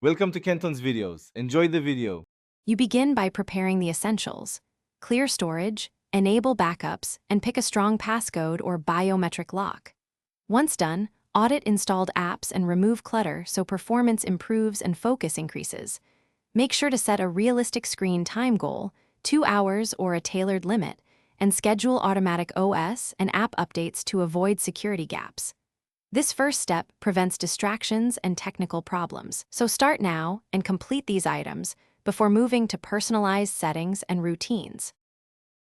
Welcome to Kenton's videos. Enjoy the video. You begin by preparing the essentials: clear storage, enable backups, and pick a strong passcode or biometric lock. Once done, audit installed apps and remove clutter so performance improves and focus increases. Make sure to set a realistic screen time goal, 2 hours or a tailored limit, and schedule automatic OS and app updates to avoid security gaps. This first step prevents distractions and technical problems, so start now and complete these items before moving to personalized settings and routines.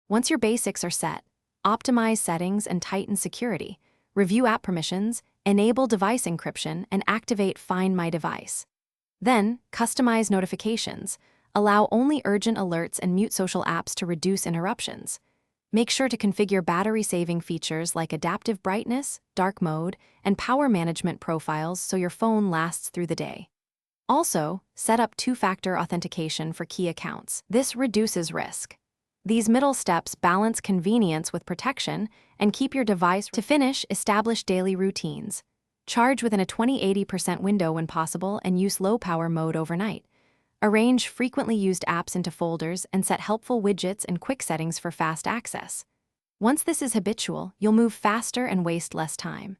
Once your basics are set, optimize settings and tighten security, review app permissions, enable device encryption, and activate Find My Device. Then, customize notifications, allow only urgent alerts and mute social apps to reduce interruptions. Make sure to configure battery-saving features like adaptive brightness, dark mode, and power management profiles so your phone lasts through the day. Also, set up two-factor authentication for key accounts. This reduces risk. These middle steps balance convenience with protection and keep your device. To finish, establish daily routines. Charge within a 20-80% window when possible and use low-power mode overnight. Arrange frequently used apps into folders and set helpful widgets and quick settings for fast access. Once this is habitual, you'll move faster and waste less time.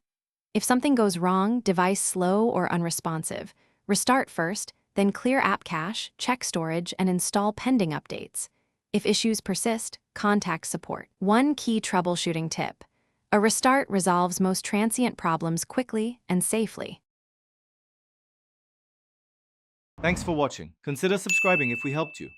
If something goes wrong, device slow or unresponsive, restart first, then clear app cache, check storage, and install pending updates. If issues persist, contact support. One key troubleshooting tip: a restart resolves most transient problems quickly and safely. Thanks for watching. Consider subscribing if we helped you.